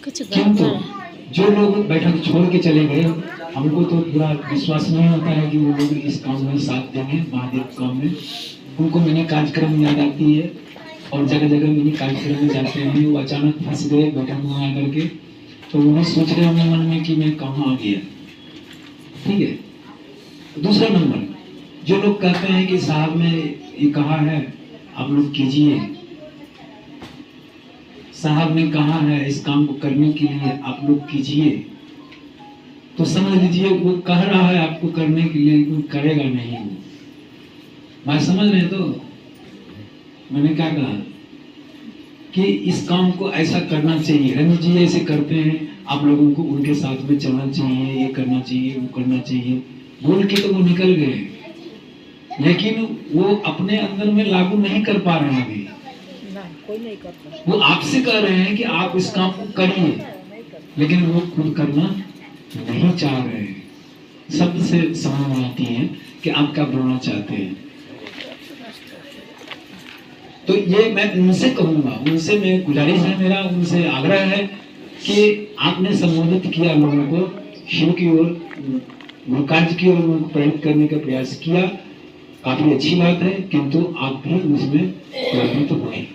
कुछ किंतु गड़बड़ है। जो लोग बैठक छोड़ के चले गए, हमको तो पूरा विश्वास नहीं होता है कि वो लोग इस काम में साथ देंगे, महादेव काम में। उनको मिनी कार्यक्रम याद आती है और जगह जगह मिनी कार्यक्रम में जाते हैं, वो अचानक फंस गए बैठक में आकर के, तो उन्हें सोच रहे होंगे मन में कि मैं कहाँ आ गया। ठीक है। दूसरा नंबर, जो लोग कहते हैं कि साहब ने ये कहा है आप लोग कीजिए, साहब ने कहा है इस काम को करने के लिए आप लोग कीजिए, तो समझ लीजिए वो कह रहा है आपको करने के लिए, लेकिन करेगा नहीं वो। बात समझ रहे हैं? तो मैंने क्या कहा कि इस काम को ऐसा करना चाहिए, रमेश जी ऐसे करते हैं, आप लोगों को उनके साथ में चलना चाहिए, ये करना चाहिए, वो करना चाहिए, बोल के तो वो निकल गए, लेकिन वो अपने अंदर में लागू नहीं कर पा रहे हैं अभी। कोई नहीं करता। वो आपसे कह रहे हैं कि आप इस काम को करिए, लेकिन वो खुद करना नहीं चाह रहे हैं। शब्द से समझ में आती है कि आप क्या बोलना चाहते हैं। तो ये मैं उनसे कहूंगा, उनसे मैं गुजारिश है मेरा, उनसे आग्रह है कि आपने संबोधित किया लोगों को शिव की ओर, कार्य की ओर उनको प्रेरित करने का प्रयास किया, काफी अच्छी बात है, किंतु आप भी उसमें प्रेरित तो हुए,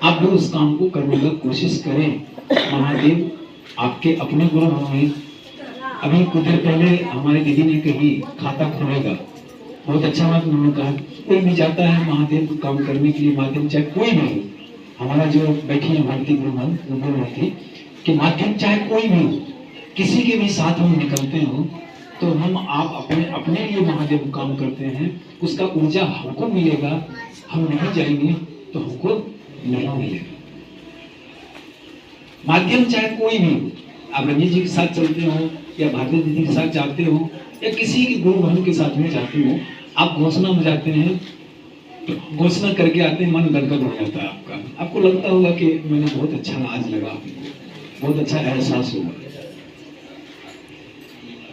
आप भी उस काम को करने की कोशिश करें। महादेव आपके अपने गुरु होंगे। अभी कुछ देर पहले हमारे दीदी ने कही खाता खुलेगा, बहुत अच्छा बात उन्होंने कहा। कोई भी जाता है महादेव को काम करने के लिए, माध्यम चाहे कोई भी हो, हमारा जो बैठी है भारतीय गुरु मन वो बोल रही थी कि माध्यम चाहे कोई भी हो, किसी के भी साथ हम निकलते हो तो हम आप अपने अपने लिए महादेव को काम करते हैं, उसका ऊर्जा हमको मिलेगा, हम नहीं जाएंगे तो हमको नहीं मिलेगा। माध्यम चाहे कोई भी हो, आप रंजीत जी के साथ चलते हो या भारती दीदी के साथ जाते हो या किसी के गुरु बहन के साथ में जाते हो, आप घोषणा में जाते हैं तो घोषणा करके आते हैं, मन गदगद हो जाता है आपका, आपको लगता होगा कि मैंने बहुत अच्छा आज लगा, आपको बहुत अच्छा एहसास होगा।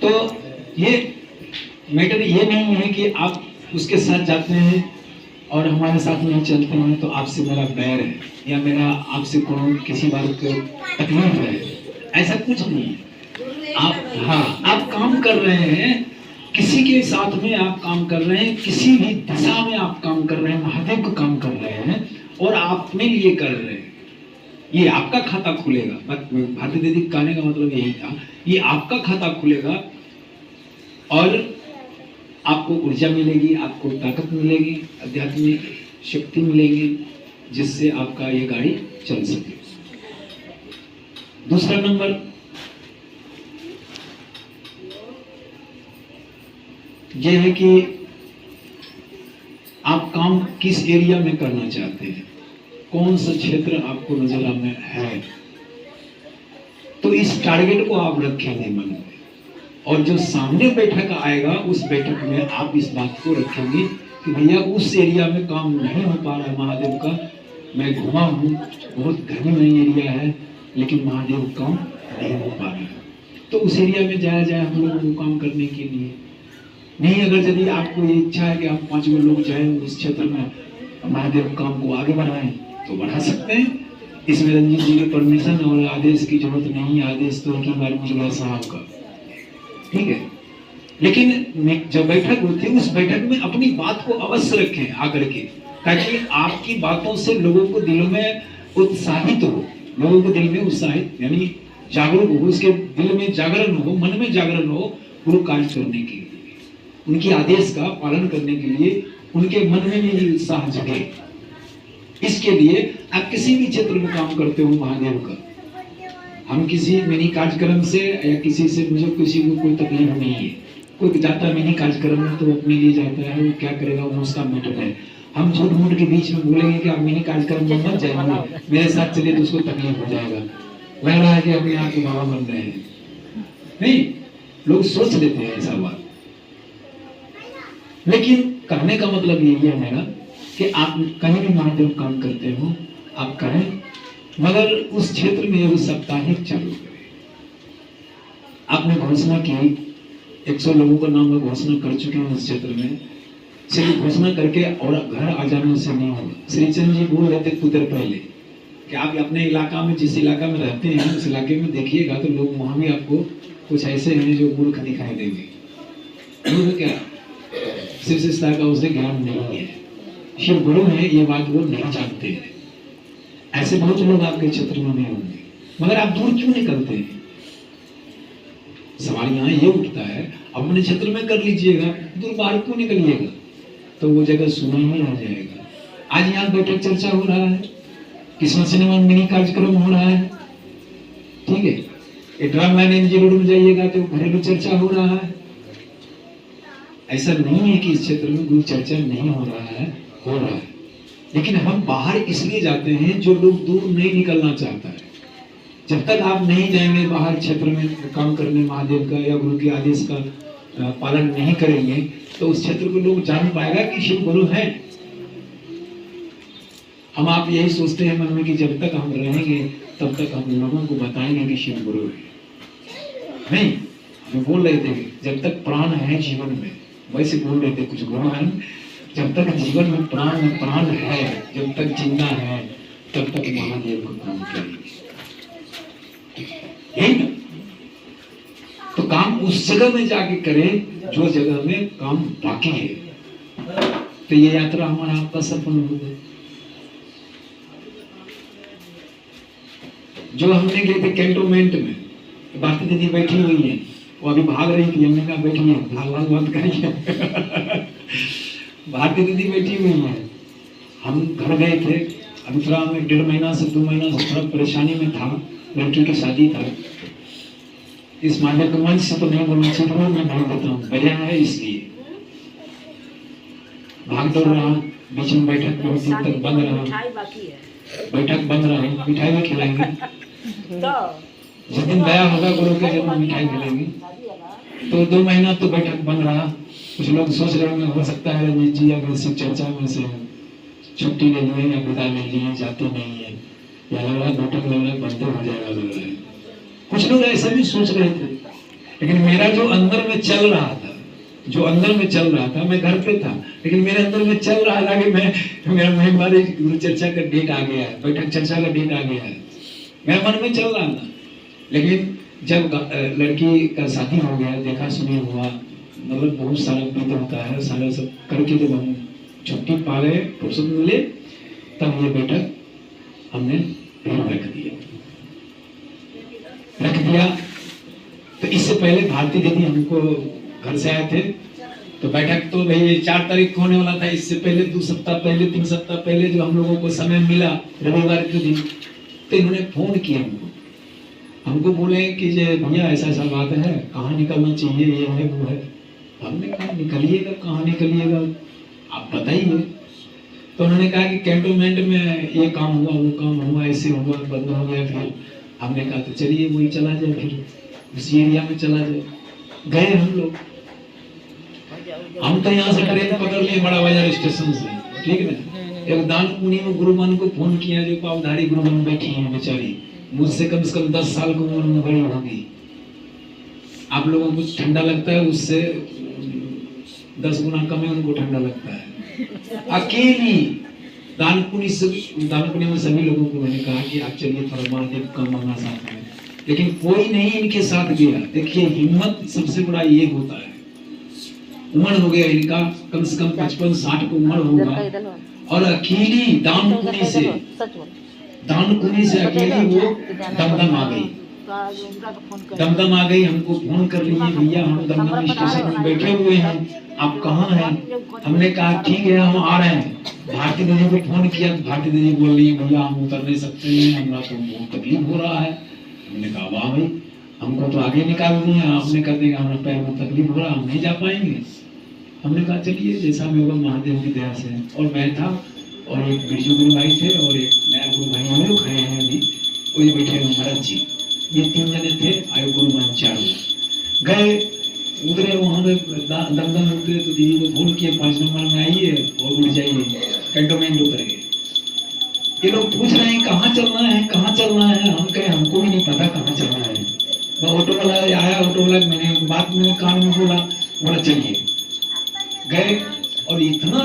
तो ये मैटर ये नहीं है कि आप उसके साथ जाते हैं और हमारे साथ नहीं चलते हैं तो आपसे मेरा बैर है या मेरा आपसे कोई किसी बात को तकलीफ है, ऐसा कुछ नहीं है। आप काम कर रहे हैं, किसी के साथ में आप काम कर रहे हैं, किसी भी दिशा में आप काम कर रहे हैं, महादेव का काम कर रहे हैं और आप अपने लिए कर रहे हैं, ये आपका खाता खुलेगा। भारती दीदी कहने का मतलब यही था, ये आपका खाता खुलेगा और आपको ऊर्जा मिलेगी, आपको ताकत मिलेगी, आध्यात्मिक शक्ति मिलेगी, जिससे आपका ये गाड़ी चल सके। दूसरा नंबर, यह है कि आप काम किस एरिया में करना चाहते हैं, कौन सा क्षेत्र आपको नजर में है, तो इस टारगेट को आप रखेंगे मन में, और जो सामने बैठक आएगा उस बैठक में आप इस बात को रखेंगे कि भैया उस एरिया में काम नहीं हो पा रहा है महादेव का, मैं घुमा हूँ, बहुत घनी एरिया है लेकिन महादेव काम नहीं हो पा रहा है, तो उस एरिया में जाया जाए हम लोगों को काम करने के लिए। नहीं, अगर यदि आपको ये इच्छा है कि आप 5 लोग जाएं उस क्षेत्र में महादेव काम को आगे बढ़ाएं तो बढ़ा सकते हैं, इसमें रंजीत जी के परमिशन और आदेश की जरूरत नहीं है, आदेश तो उनकी बार मिल गया साहब का, ठीक है। लेकिन जब बैठक होती है उस बैठक में अपनी बात को अवश्य रखें आकर के, ताकि आपकी बातों से लोगों को दिलों में उत्साहित हो, लोगों को दिल में उत्साहित यानी जागरूक हो, उसके दिल में जागरण हो, मन में जागरण हो, वो कार्य करने के लिए, उनके आदेश का पालन करने के लिए उनके मन में भी उत्साह जगे। इसके लिए आप किसी भी क्षेत्र में काम करते हो महादेव का, हम किसी मिनी कार्यक्रम से या किसी से मुझे किसी को कोई तकलीफ नहीं है, कोई जाता है मिनी कार्यक्रम में तो अपने लिए जाता है, वो क्या करेगा वो उसका मैटर है। हम झूठ मूठ के बीच में बोलेंगे कि आप मिनी कार्यक्रम में मत जाएंगे, मेरे साथ चलिए तो उसको तकलीफ हो जाएगा, लग रहा है कि अपने आप के बाबा बन रहे हैं। नहीं, लोग सोच लेते हैं ऐसा बात, लेकिन कहने का मतलब यही है मेरा कि आप कहीं भी महादेव काम करते हो आप करें, मगर उस क्षेत्र में वो साप्ताहिक चालू करें। आपने घोषणा की, 100 लोगों का नाम घोषणा कर चुके हैं उस क्षेत्र में, सिर्फ घोषणा करके और घर आ जाने से नहीं होगा। श्रीचंद जी बोल रहे थे कुछ देर पहले कि आप अपने इलाका में जिस इलाका में रहते हैं उस इलाके में देखिएगा तो लोग वहाँ भी आपको कुछ ऐसे हैं जो मूर्ख दिखाई देंगे। मूर्ख क्या, शिष्यता का उसे ज्ञान नहीं है, शिव गुरु है ये बात वो नहीं जानते हैं। ऐसे बहुत लोग आपके क्षेत्र में नहीं होंगे, मगर आप दूर क्यों निकलते हैं? सवाल यहाँ ये उठता है, अपने क्षेत्र में कर लीजिएगा, दूर बाहर क्यों निकलिएगा? तो वो जगह सुना ही रह जाएगा। आज यहाँ बैठक चर्चा हो रहा है, कृष्ण सिनेमा में मिनी कार्यक्रम हो रहा है, ठीक है। ड्राम लाइन एनजी रोड में जाइएगा तो घरेलू चर्चा हो रहा है। ऐसा नहीं है कि इस क्षेत्र में गुरु चर्चा नहीं हो रहा है, हो रहा है। लेकिन हम बाहर इसलिए जाते हैं जो लोग दूर नहीं निकलना चाहता है। जब तक आप नहीं जाएंगे बाहर क्षेत्र में काम करने, महादेव का या गुरु के आदेश का पालन नहीं करेंगे, तो उस क्षेत्र को लोग जान पाएगा कि शिव गुरु है। हम आप यही सोचते हैं मन में कि जब तक हम रहेंगे तब तक हम लोगों को बताएंगे कि शिव गुरु है। नहीं, हम बोल रहे थे जब तक प्राण है जीवन में, वैसे बोल रहे थे कुछ गुरु हैं, जब तक जीवन में प्राण है, जब तक जिंदा है तब तक महादेव को काम करेंगे। यही ना? तो काम उस जगह में जाके करें जो जगह में काम बाकी है। तो ये यात्रा हमारा आपका सफल हो गई। जो हमने गए थे कैंटोनमेंट में, भारती दीदी बैठी हुई है, वो अभी भाग रही थी, हमने कहा बैठिए, भाग मत करिए। भारती दीदी बैठी हुई है, हम घर गए थे, अभी थोड़ा मैं 1.5 महीना से 2 महीना से थोड़ा परेशानी में था, लड़की की शादी था। इस मामले को मंच से तो नहीं बोलना चाहिए, मैं बोल देता हूँ, वजह है इसलिए भाग दौड़ रहा, बीच में बैठक बहुत दिन तक बंद रहा, बैठक बंद रहा, मिठाई भी खिलाएंगे जिस दिन दया होगा गुरु के जन्म मिठाई खिलाएंगे। तो 2 महीना तो बैठक बंद रहा। कुछ लोग सोच रहे होंगे हो सकता है रंजीत जी अगर शिव चर्चा में से छुट्टी ले लिए या विदा ले लिए, जाते नहीं है, या लग रहा है बैठक लग रहा है बंद हो जाएगा, लग रहा है। कुछ लोग ऐसा भी सोच रहे थे, लेकिन मेरा जो अंदर में चल रहा था, मैं घर पे था, लेकिन मेरे अंदर में चल रहा था कि मेरा हमारे गुरु चर्चा का डेट आ गया है, बैठक चर्चा का डेट आ गया है, मेरे मन में चल रहा था। लेकिन जब लड़की का शादी हो गया, देखा सुनी हुआ, मतलब बहुत सारा विध होता है, सारा सब करके जब हम छुट्टी पा गए, फुर्सत मिले, तब ये बैठक हमने रख दिया। तो इससे पहले भारती दीदी हमको घर से आए थे, तो बैठक तो भाई 4 तारीख को होने वाला था। इससे पहले 2 सप्ताह पहले, 3 सप्ताह पहले जो हम लोगों को समय मिला रविवार के दिन, तो इन्होंने फोन किया हमको बोले कि भैया ऐसा ऐसा बात है, कहाँ निकलना चाहिए, ये है वो है। हमने कहा निकलिएगा, कहाँ निकलिएगा आप बताइए। तो उन्होंने कहा कि कैंटोनमेंट में ये काम हुआ, वो काम हुआ, ऐसे हुआ, बंद हो गया। फिर हमने कहा तो चलिए वही चला जाए, फिर उसी एरिया में चला जाए। गए हम लोग, हम तो यहाँ से ट्रेन पकड़ लिए बड़ा बाजार स्टेशन से, ठीक है ना। एक दान पुनी में गुरुमान को फोन किया, जो पावधारी गुरुमान बैठी है बेचारी, मुझसे कम से कम 10 साल की उम्र में बड़ी होगी। आप लोगों को ठंडा लगता है, उससे 10 गुना कम है उनको ठंडा लगता है। अकेली दानपुनी में सभी लोगों को मैंने कहा कि आप चलिए थोड़ा महादेव का मांगना साथ में, लेकिन कोई नहीं इनके साथ गया। देखिए हिम्मत सबसे बड़ा ये होता है। उम्र हो गया इनका, कम से कम 55-60 की उम्र होगा, और अकेली दानपुनी से अकेली वो दमदम आ गई। हमको फोन कर लीजिए, भैया हम दमदम स्टेशन में बैठे हुए हैं, आप कहाँ हैं? हमने कहा ठीक है हम आ रहे हैं। भारती दीदी को फोन किया, भारती दीदी बोल रही है भैया हम उतर नहीं सकते हैं, हमारा तो बहुत तकलीफ हो रहा है। हमने कहा वाह भाई, हमको तो आगे निकाल दिए, आपने कर देगा, हमारे पैर में तकलीफ हो रहा, हम नहीं जा पाएंगे। हमने कहा चलिए जैसा भी होगा महादेव की दया से। और मैं था और एक बिरजू गुरु भाई थे और एक नया गुरु भाई, हम लोग खड़े हैं अभी, कोई बैठे हैं महाराज जी, ये 3 जने थे। आयु गुरु मान 4 गए, उतरे वहाँ पे दमदम उतरे तो दीदी को फोन किए 5 नंबर में आइए और उड़ जाइए, कैंटोनमेंट उतरे। ये लोग पूछ रहे हैं कहाँ चलना है, कहाँ चलना है। हम कहे हमको भी नहीं पता कहाँ चलना है। वो ऑटो वाला आया, ऑटो वाला मैंने बात में कान में बोला चलिए। गए और इतना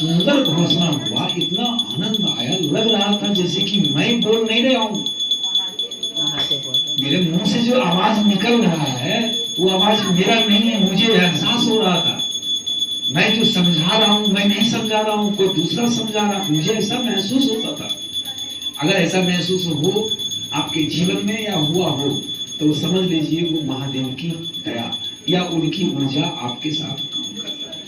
सुंदर घोषणा हुआ, इतना आनंद आया, लग रहा था जैसे कि मैं बोल नहीं रहा हूँ, मेरे मुंह से जो आवाज निकल रहा है वो आवाज मेरा नहीं है, मुझे एहसास हो रहा था। मैं जो समझा रहा हूँ मैं नहीं समझा रहा हूँ, कोई दूसरा समझा रहा, मुझे ऐसा महसूस होता था। अगर ऐसा महसूस हो आपके जीवन में या हुआ हो तो समझ लीजिए वो महादेव की दया या उनकी ऊर्जा आपके साथ काम कर रहा है।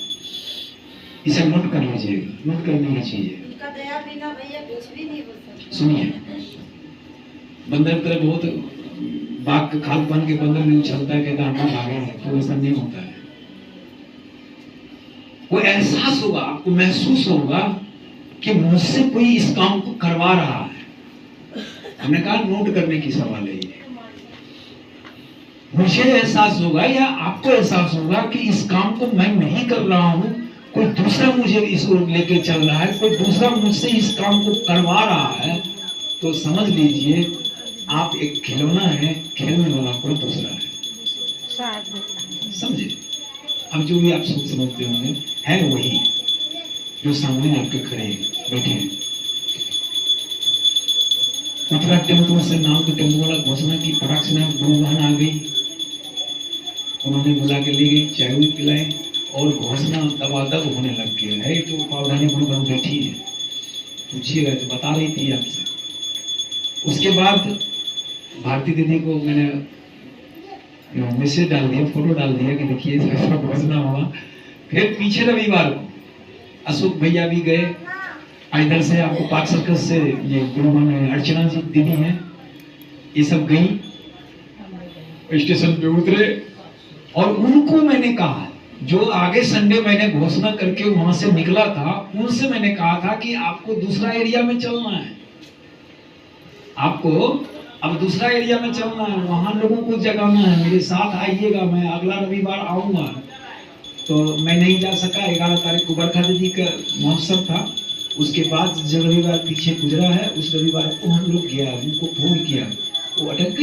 इसे नोट कर लीजिएगा, नोट करनी ही चाहिए। उनका दया बिना भैया कुछ भी नहीं हो सकता। सुनिए, बंदर की तरह बहुत बाघ के खाल बन के बंदर भी उछलता है, कहता हम भागे हैं, तो ऐसा नहीं होता है। वो एहसास होगा, आपको महसूस होगा कि मुझसे कोई इस काम को करवा रहा है। हमने कहा नोट करने की सवाल है ये। मुझे एहसास होगा या आपको एहसास होगा कि इस काम को मैं नहीं कर रहा हूं, कोई दूसरा मुझे इसको लेके चल रहा है, कोई दूसरा मुझसे इस काम को करवा रहा है, तो समझ लीजिए आप एक खिलौना है, खेलने वाला कोई दूसरा है। समझे? अब जो भी आप सोच समझते होंगे है वही जो सामने आपके खड़े बैठे हैं। मथुरा टेम्पो से नाम के टेम्पो वाला घोषणा की, फटाक से गुरुवान आ गई, उन्होंने बुला के ले गई, चाय भी पिलाई और घोषणा दबादब होने लग गया है। तो पावधानी गुरुवान बैठी है, पूछिएगा तो बता रही थी आपसे। उसके बाद भारती दीदी को मैंने मैसेज डाल दिया, फोटो डाल दिया कि देखिए ऐसा घोषणा हुआ। फिर पीछे रविवार को अशोक भैया भी गए, इधर से आपको पार्क सर्कल से ये गुरुमान अर्चना जी दीदी हैं, ये सब गई, स्टेशन पे उतरे और उनको मैंने कहा, जो आगे संडे मैंने घोषणा करके वहां से निकला था, उनसे मैंने कहा था कि आपको दूसरा एरिया में चलना है, आपको अब दूसरा एरिया में चलना है, वहां लोगों को जगाना है, मेरे साथ आइएगा, मैं अगला रविवार आऊंगा। तो मैं नहीं जा सका, 11 तारीख को बरखा दीदी का महोत्सव था, उसके बाद जो रविवार पीछे गुजरा है उस रविवार को हम लोग गया, उनको फोन किया, वो अटक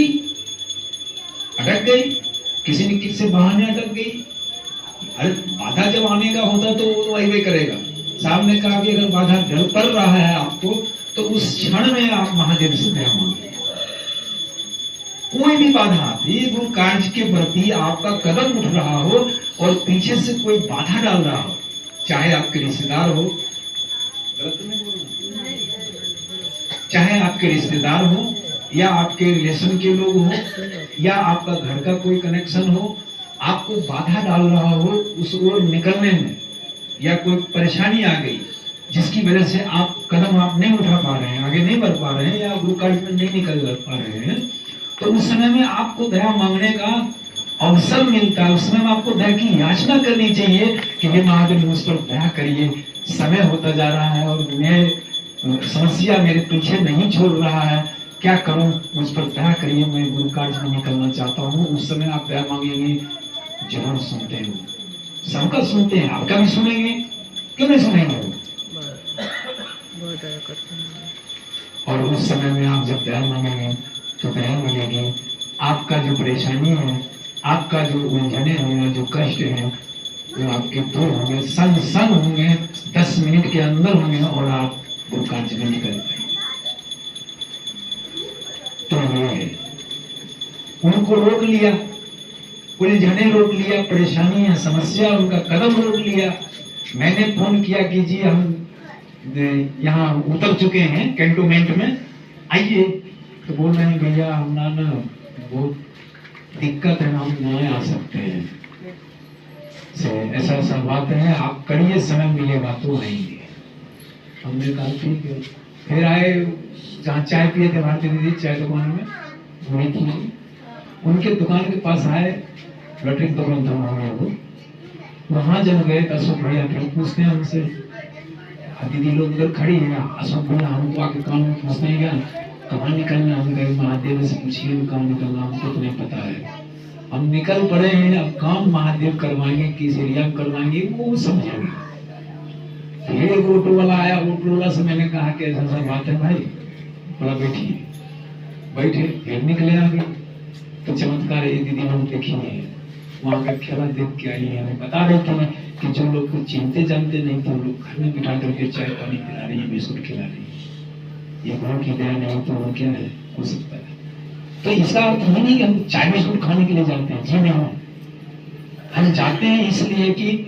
गई, किसी न किसी बहाने अटक गई। अरे बाधा जब आने का होता तो वो वही करेगा। साहब ने कहा कि अगर बाधा डर पड़ रहा है आपको तो उस क्षण में आप महादेव से दया मांगे। कोई भी बाधा आती, वो कार्य के प्रति आपका कदम उठ रहा हो और पीछे से कोई बाधा डाल रहा हो, चाहे आपके रिश्तेदार हो, चाहे आपके रिश्तेदार हो या आपके रिलेशन के लोग हो या आपका घर का कोई कनेक्शन हो, आपको बाधा डाल रहा हो उस ओर निकलने में, या कोई परेशानी आ गई जिसकी वजह से आप कदम आप नहीं उठा पा रहे हैं, आगे नहीं बढ़ पा रहे हैं या गुरु कार्य में नहीं निकल पा रहे हैं, तो उस समय में आपको दया मांगने का अवसर मिलता है। उस समय में आपको दया की याचना करनी चाहिए कि हे महादेव मुझ पर दया करिए, समय होता जा रहा है और मैं समस्या मेरे पीछे नहीं छोड़ रहा है, क्या करूं, मुझ पर दया करिए, मैं गुरु कार्य में निकलना चाहता हूँ। उस समय आप दया मांगेंगे, जरूर सुनते हैं, सबका सुनते हैं, आपका भी सुनेंगे, क्यों नहीं सुनेंगे। और उस समय में आप जब दया मांगेंगे तो दया मिलेगी। आपका जो परेशानी है, आपका जो उलझने हैं, जो कष्ट है, वो आपके दूर होंगे, सन होंगे, 10 मिनट के अंदर होंगे और आप गुरु कार्य में निकल पाएंगे। तो ये उनको रोक लिया, उलझने रोक लिया, परेशानी है, समस्या, उनका कदम रोक लिया। मैंने फोन किया कि जी हम यहाँ उतर चुके हैं कैंटोनमेंट में, आइए। तो बोल रहे हैं भैया हम ना बहुत दिक्कत है, हम नहीं आ सकते हैं, ऐसा ऐसा बात है, आप करिए, समय मिलेगा तो आएंगे। हमने कहा ठीक है। फिर आए, जहाँ चाय पिए थे भारती दीदी चाय दुकान में वही थी, उनके दुकान के पास आए, लैट्रिन दुकान था वहाँ जब गए तो अशोक भैया फिर पूछते हैं हमसे, दीदी लोग उधर खड़ी है, अशोक भैया हमको आके काम में पूछने गया, कहाँ निकलना, हम गए महादेव से पूछिए कहाँ निकलना, हमको तो नहीं पता है, हम निकल पड़े हैं, अब काम महादेव करवाएंगे, किस एरिया में करवाएंगे वो समझेंगे। फिर एक ऑटो वाला आया, ऑटो वाला से मैंने कहा कि ऐसा ऐसा बात है भाई, बोला बैठिए, बैठे, फिर निकले आगे। तो चमत्कार ये दीदी हम देखेंगे, वहाँ का खेला देख के आई है, हमें बता रही थी कि जो लोग को चिंते जानते नहीं थे, लोग घर में बिठा करके चाय पानी पिला रही है, बिस्कुट खिला रही है। ये गुरु की दया नहीं तो वो क्या है, हो सकता है। तो इसका अर्थ ये नहीं कि हम चाय बिस्कुट खाने के लिए जाते हैं, जी नहीं, हम जाते हैं इसलिए कि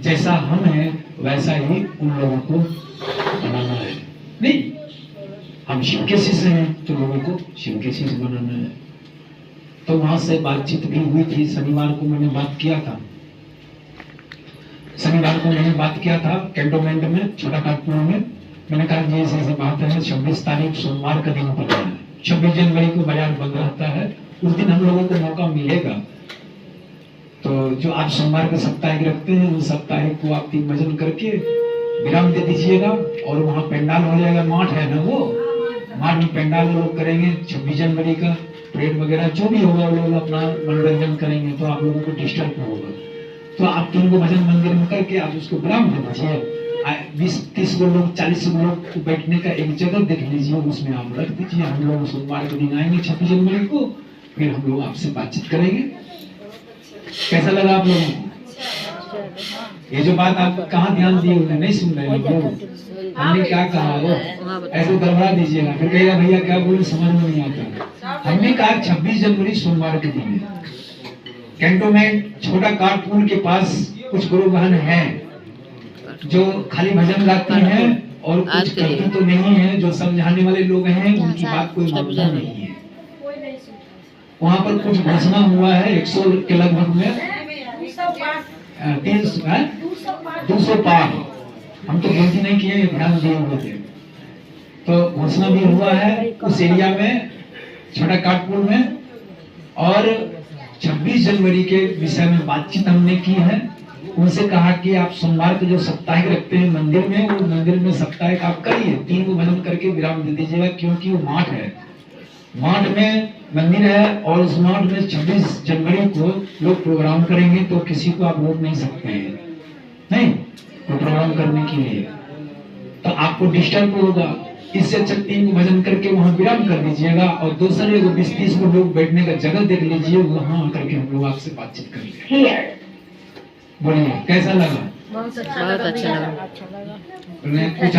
जैसा हम हैं वैसा ही उन लोगों को बनाना है। नहीं, हम शिव के शिष्य हैं तो लोगों को शिव के शिष्य बनाना है। तो वहां से बातचीत भी हुई थी। शनिवार को मैंने बात किया था, कैंटोनमेंट में, छोटा कानपुर में। मैंने कहा जी ऐसी बात है, 26 तारीख सोमवार का दिन पड़ रहा है, 26 जनवरी को बाजार बंद रहता है, उस दिन हम लोगों को मौका मिलेगा। तो जो आप सोमवार का साप्ताहिक रखते हैं, उस साप्ताहिक को आप 3 भजन करके विराम दे दीजिएगा। और वहाँ पंडाल हो जाएगा, माठ है ना, वो माठ में पंडाल लोग करेंगे 26 जनवरी का, परेड वगैरह जो भी होगा वो लोग अपना मनोरंजन करेंगे, तो आप लोगों को डिस्टर्ब होगा। तो आप 3 को भजन मंदिर में करके आप उसको विराम दे दीजिए। 20-30 लोग 40 लोग को बैठने का एक जगह देख लीजिए, उसमें आप रख दीजिए। हम लोग सोमवार के दिन आएंगे 26 जनवरी को, फिर हम लोग आपसे बातचीत करेंगे। कैसा लगा आप लोगों को? ये जो बात आप कहाँ ध्यान दिए हुए नहीं सुन रहे हैं, हमने क्या कहा वो ऐसे गड़बड़ा दीजिएगा, फिर कहेगा भैया क्या बोले समझ में नहीं आता। हमने कहा 26 जनवरी सोमवार के दिन है, कैंटोनमेंट छोटा कारपुर के पास कुछ गुरु बहन हैं जो खाली भजन गाती हैं और कुछ करती तो नहीं है, जो समझाने वाले लोग हैं उनकी बात कोई मानता नहीं है। वहाँ पर कुछ घोषणा हुआ है 100 के लगभग में 200 पार, हम तो गिनती नहीं किए, ध्यान दिए हुए थे। तो घोषणा भी हुआ है उस एरिया में, छोटा काटपुर में। और 26 जनवरी के विषय में बातचीत हमने की है। उनसे कहा कि आप सोमवार को जो साप्ताहिक रखते हैं मंदिर में, वो मंदिर में साप्ताहिक आप करिए, 3 को भजन करके विराम दे दीजिएगा, क्योंकि वो माठ है, माठ में मंदिर है। और उस माठ में 26 जनवरी को लोग प्रोग्राम करेंगे, तो किसी को आप रोक नहीं सकते हैं, नहीं वो प्रोग्राम करने के लिए, तो आपको डिस्टर्ब होगा। इससे अच्छा 3 को भजन करके वहां विराम कर दीजिएगा, और दूसरे को 20-30 लोग बैठने का जगह देख लीजिए, वहां करके हम लोग आपसे बातचीत करेंगे। बोलिए कैसा लगा? बहुत अच्छा लगा। कुछ